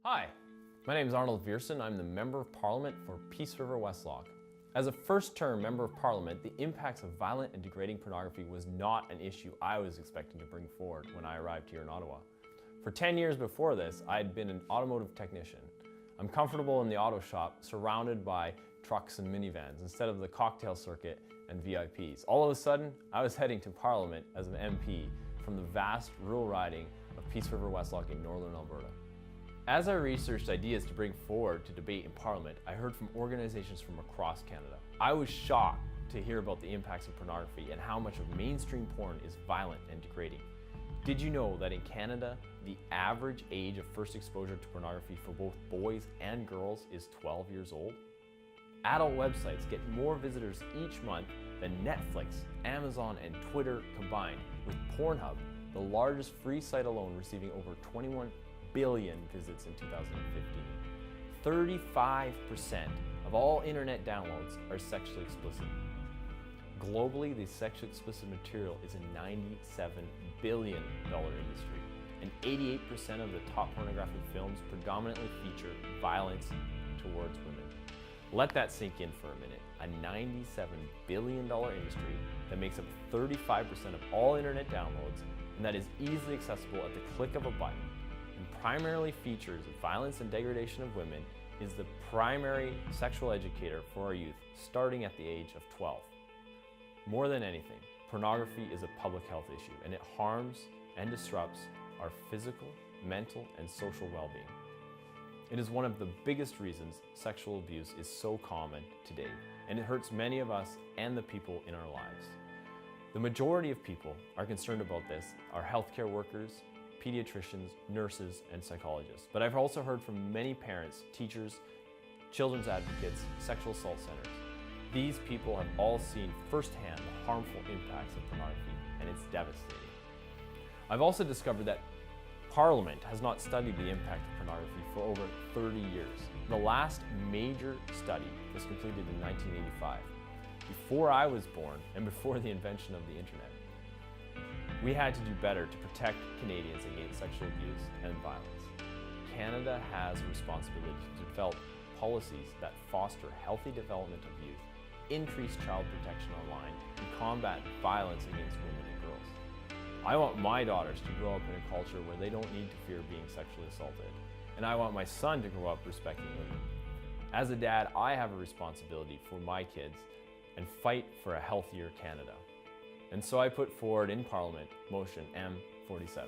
Hi, my name is Arnold Viersen. I'm the Member of Parliament for Peace River Westlock. As a first-term Member of Parliament, the impacts of violent and degrading pornography was not an issue I was expecting to bring forward when I arrived here in Ottawa. For 10 years before this, I had been an automotive technician. I'm comfortable in the auto shop, surrounded by trucks and minivans, instead of the cocktail circuit and VIPs. All of a sudden, I was heading to Parliament as an MP from the vast rural riding of Peace River Westlock in northern Alberta. As I researched ideas to bring forward to debate in Parliament, I heard from organizations from across Canada. I was shocked to hear about the impacts of pornography and how much of mainstream porn is violent and degrading. Did you know that in Canada, the average age of first exposure to pornography for both boys and girls is 12 years old? Adult websites get more visitors each month than Netflix, Amazon, and Twitter combined, with Pornhub, the largest free site alone, receiving over 21 billion visits in 2015. 35% of all internet downloads are sexually explicit. Globally, the sexually explicit material is a $97 billion industry, and 88% of the top pornographic films predominantly feature violence towards women. Let that sink in for a minute. A $97 billion industry that makes up 35% of all internet downloads, and that is easily accessible at the click of a button, and primarily features violence and degradation of women, is the primary sexual educator for our youth starting at the age of 12. More than anything, pornography is a public health issue, and it harms and disrupts our physical, mental, and social well-being. It is one of the biggest reasons sexual abuse is so common today, and it hurts many of us and the people in our lives. The majority of people are concerned about this are healthcare workers, pediatricians, nurses, and psychologists. But I've also heard from many parents, teachers, children's advocates, sexual assault centers. These people have all seen firsthand the harmful impacts of pornography, and it's devastating. I've also discovered that Parliament has not studied the impact of pornography for over 30 years. The last major study was completed in 1985, before I was born and before the invention of the internet. We had to do better to protect Canadians against sexual abuse and violence. Canada has a responsibility to develop policies that foster healthy development of youth, increase child protection online, and combat violence against women and girls. I want my daughters to grow up in a culture where they don't need to fear being sexually assaulted, and I want my son to grow up respecting women. As a dad, I have a responsibility for my kids and fight for a healthier Canada. And so I put forward in Parliament motion M47.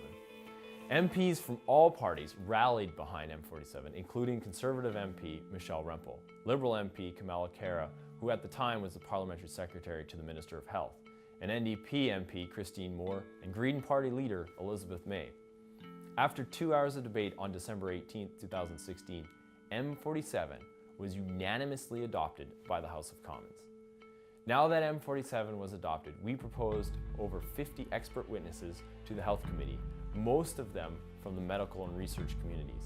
MPs from all parties rallied behind M47, including Conservative MP Michelle Rempel, Liberal MP Kamala Kara, who at the time was the Parliamentary Secretary to the Minister of Health, and NDP MP Christine Moore, and Green Party leader Elizabeth May. After 2 hours of debate on December 18, 2016, M47 was unanimously adopted by the House of Commons. Now that M47 was adopted, we proposed over 50 expert witnesses to the Health Committee, most of them from the medical and research communities.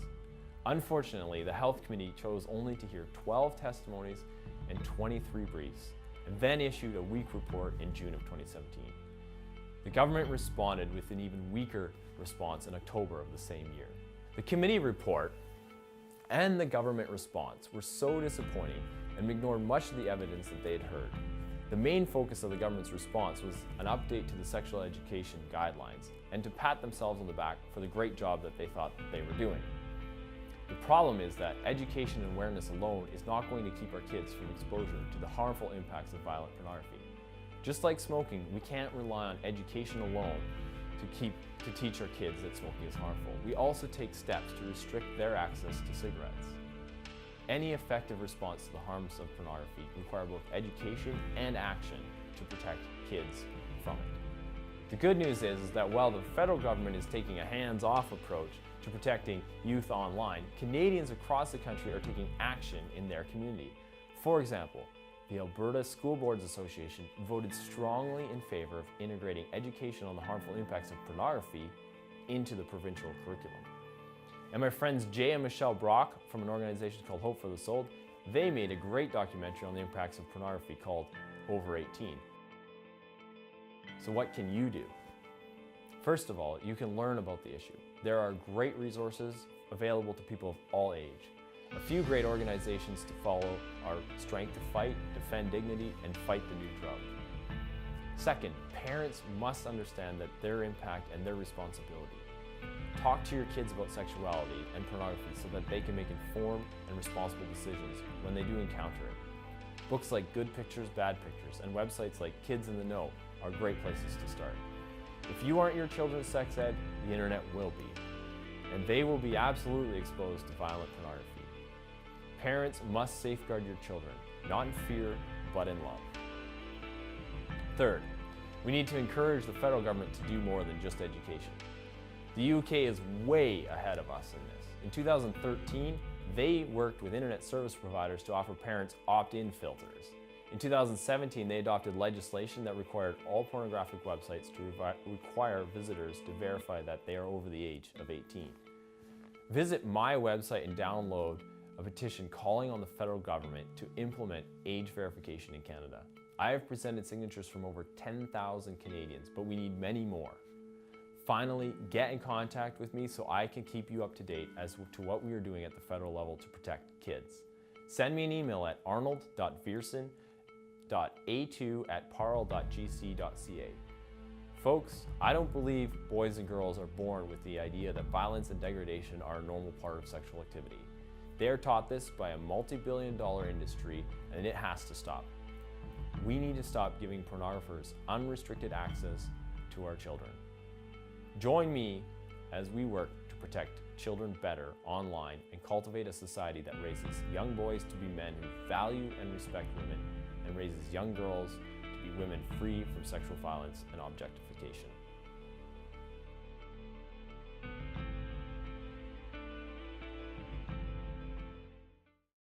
Unfortunately, the Health Committee chose only to hear 12 testimonies and 23 briefs, and then issued a weak report in June of 2017. The government responded with an even weaker response in October of the same year. The committee report and the government response were so disappointing and ignored much of the evidence that they had heard. The main focus of the government's response was an update to the sexual education guidelines and to pat themselves on the back for the great job that they thought that they were doing. The problem is that education and awareness alone is not going to keep our kids from exposure to the harmful impacts of violent pornography. Just like smoking, we can't rely on education alone to teach our kids that smoking is harmful. We also take steps to restrict their access to cigarettes. Any effective response to the harms of pornography require both education and action to protect kids from it. The good news is that while the federal government is taking a hands-off approach to protecting youth online, Canadians across the country are taking action in their community. For example, the Alberta School Boards Association voted strongly in favor of integrating education on the harmful impacts of pornography into the provincial curriculum. And my friends Jay and Michelle Brock from an organization called Hope for the Sold, they made a great documentary on the impacts of pornography called Over 18. So what can you do? First of all, you can learn about the issue. There are great resources available to people of all age. A few great organizations to follow are Strength to Fight, Defend Dignity, and Fight the New Drug. Second, parents must understand that their impact and their responsibility. Talk to your kids about sexuality and pornography so that they can make informed and responsible decisions when they do encounter it. Books like Good Pictures, Bad Pictures, and websites like Kids in the Know are great places to start. If you aren't your children's sex ed, the internet will be, and they will be absolutely exposed to violent pornography. Parents must safeguard your children, not in fear, but in love. Third, we need to encourage the federal government to do more than just education. The UK is way ahead of us in this. In 2013, they worked with internet service providers to offer parents opt-in filters. In 2017, they adopted legislation that required all pornographic websites to require visitors to verify that they are over the age of 18. Visit my website and download a petition calling on the federal government to implement age verification in Canada. I have presented signatures from over 10,000 Canadians, but we need many more. Finally, get in contact with me so I can keep you up to date as to what we are doing at the federal level to protect kids. Send me an email at arnold.viersen.a2@parle.gc.ca. Folks, I don't believe boys and girls are born with the idea that violence and degradation are a normal part of sexual activity. They are taught this by a multi-billion-dollar industry, and it has to stop. We need to stop giving pornographers unrestricted access to our children. Join me as we work to protect children better online and cultivate a society that raises young boys to be men who value and respect women, and raises young girls to be women free from sexual violence and objectification.